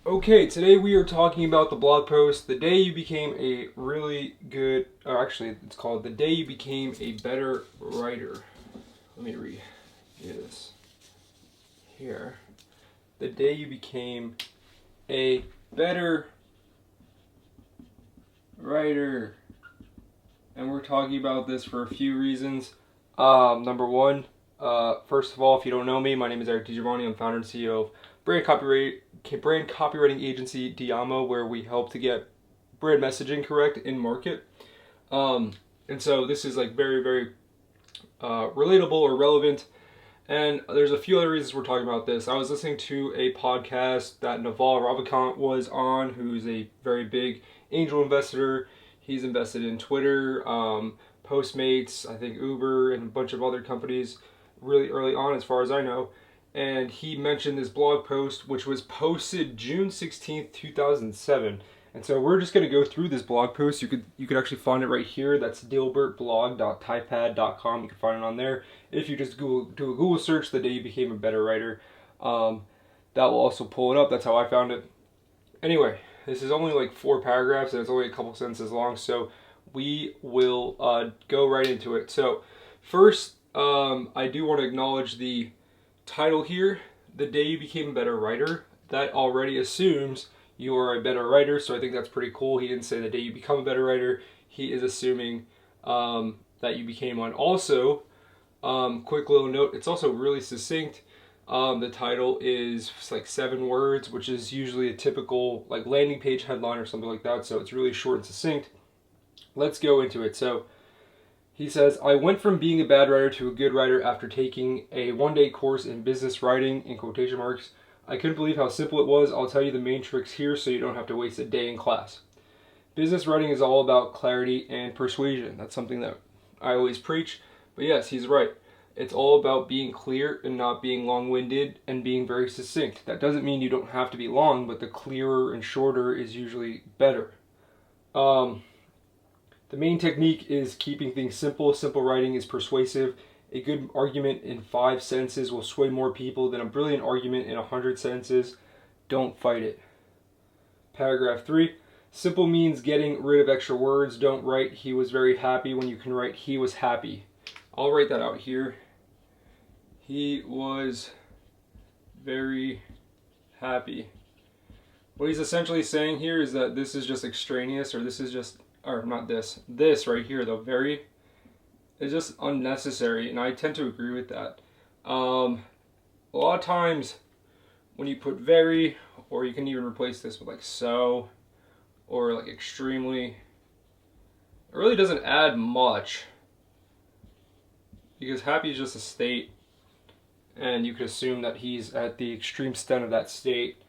Okay, today we are talking about the blog post, The Day You Became a Really Good, or actually it's called The Day You Became a Better Writer. Let me read this here. The Day You Became a Better Writer. And we're talking about this for a few reasons. Number one, first of all, if you don't know me, my name is Eric DiGiovanni. I'm founder and CEO of brand copywriting agency Diamo, where we help to get brand messaging correct in market. And so this is like very, very relatable or relevant. And there's a few other reasons we're talking about this. I was listening to a podcast that Naval Ravikant was on, who's a very big angel investor. He's invested in Twitter, Postmates, I think Uber, and a bunch of other companies really early on, as far as I know. And he mentioned this blog post, which was posted June 16th, 2007. And so we're just going to go through this blog post. You could actually find it right here. That's dilbertblog.typepad.com. You can find it on there. If you just do a Google search, The Day You Became a Better Writer, that will also pull it up. That's how I found it. Anyway, this is only like 4 paragraphs and it's only a couple sentences long, so we will go right into it. So first, I do want to acknowledge the title here, The Day You Became a Better Writer. That already assumes you are a better writer, so I think that's pretty cool. He didn't say the day you become a better writer. He is assuming that you became one. Also, quick little note, it's also really succinct. The title is like 7 words, which is usually a typical like landing page headline or something like that, so it's really short and succinct. Let's go into it. So he says, I went from being a bad writer to a good writer after taking a 1-day course in business writing, in quotation marks. I couldn't believe how simple it was. I'll tell you the main tricks here so you don't have to waste a day in class. Business writing is all about clarity and persuasion. That's something that I always preach. But yes, he's right. It's all about being clear and not being long-winded and being very succinct. That doesn't mean you don't have to be long, but the clearer and shorter is usually better. The main technique is keeping things simple. Simple writing is persuasive. A good argument in 5 sentences will sway more people than a brilliant argument in 100 sentences. Don't fight it. Paragraph 3. Simple means getting rid of extra words. Don't write he was very happy when you can write he was happy. I'll write that out here. He was very happy. What he's essentially saying here is that this is just extraneous, or this is just, or not this, this right here though, very, is just unnecessary, and I tend to agree with that. A lot of times when you put very, or you can even replace this with like so, or like extremely, it really doesn't add much, because happy is just a state, and you could assume that he's at the extreme extent of that state.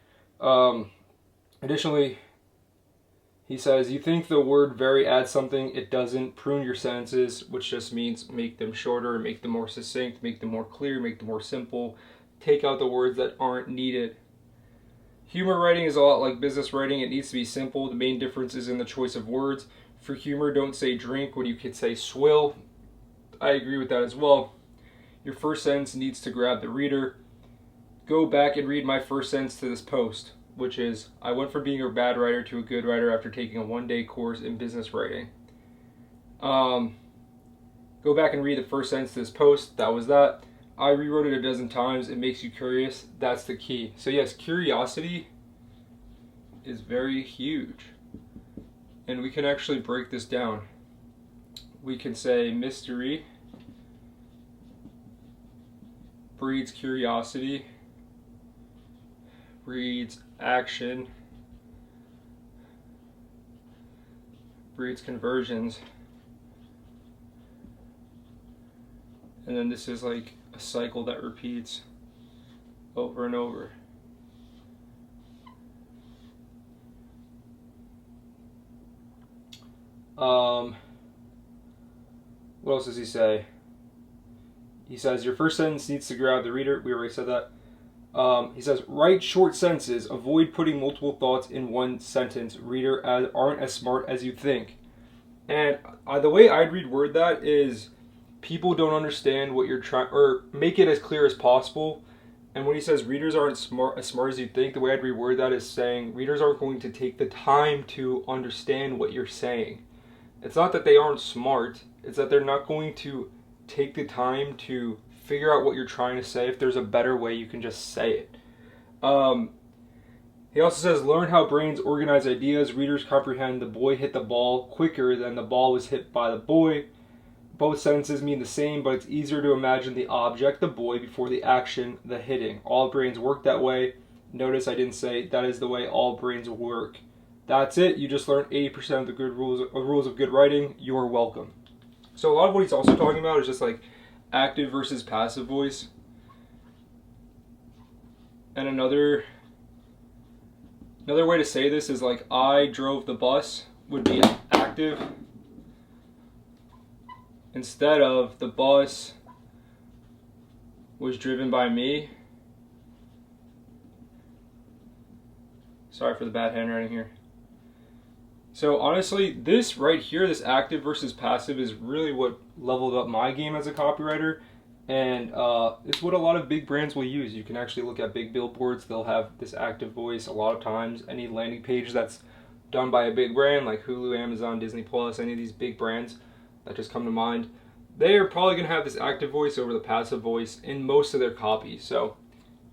Additionally, he says, you think the word very adds something, it doesn't. Prune your sentences, which just means make them shorter, make them more succinct, make them more clear, make them more simple. Take out the words that aren't needed. Humor writing is a lot like business writing. It needs to be simple. The main difference is in the choice of words. For humor, don't say drink when you could say swill. I agree with that as well. Your first sentence needs to grab the reader. Go back and read my first sentence to this post, which is, I went from being a bad writer to a good writer after taking a 1-day course in business writing. Go back and read the first sentence to this post. That was that. I rewrote it a dozen times. It makes you curious. That's the key. So yes, curiosity is very huge. And we can actually break this down. We can say mystery breeds curiosity, breeds action, breeds conversions, and then this is like a cycle that repeats over and over. What else does he say? He says your first sentence needs to grab the reader. We already said that. He says, write short sentences. Avoid putting multiple thoughts in one sentence. Reader aren't as smart as you think. And the way I'd word that is people don't understand what you're trying, or make it as clear as possible And when he says readers aren't as smart as you think, the way I'd reword that is saying readers aren't going to take the time to understand what you're saying. It's not that they aren't smart, it's that they're not going to take the time to figure out what you're trying to say. If there's a better way, you can just say it. He also says, learn how brains organize ideas. Readers comprehend the boy hit the ball quicker than the ball was hit by the boy. Both sentences mean the same, but it's easier to imagine the object, the boy, before the action, the hitting. All brains work that way. Notice I didn't say that is the way all brains work. That's it. You just learned 80% of the good rules of good writing. You're welcome. So a lot of what he's also talking about is just like active versus passive voice. And another way to say this is like I drove the bus would be active, instead of the bus was driven by me. Sorry for the bad handwriting here. So honestly, this right here, this active versus passive, is really what leveled up my game as a copywriter. And it's what a lot of big brands will use. You can actually look at big billboards. They'll have this active voice a lot of times. Any landing page that's done by a big brand like Hulu, Amazon, Disney Plus, any of these big brands that just come to mind, they are probably going to have this active voice over the passive voice in most of their copy. So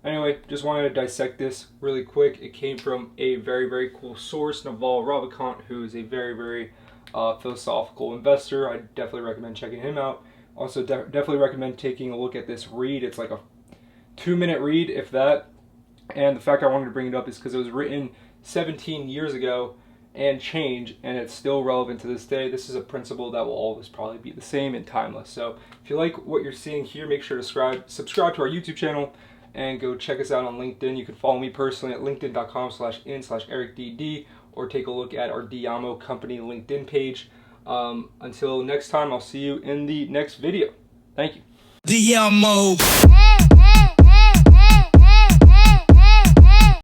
anyway, just wanted to dissect this really quick. It came from a very, very cool source, Naval Ravikant, who is a very, very philosophical investor. I definitely recommend checking him out. Also, definitely recommend taking a look at this read. It's like a 2-minute read, if that. And the fact I wanted to bring it up is because it was written 17 years ago and change, and it's still relevant to this day. This is a principle that will always probably be the same and timeless. So if you like what you're seeing here, make sure to subscribe to our YouTube channel and go check us out on LinkedIn. You can follow me personally at linkedin.com/in/EricDD, or take a look at our Diamo company LinkedIn page. Until next time, I'll see you in the next video. Thank you. Diamo.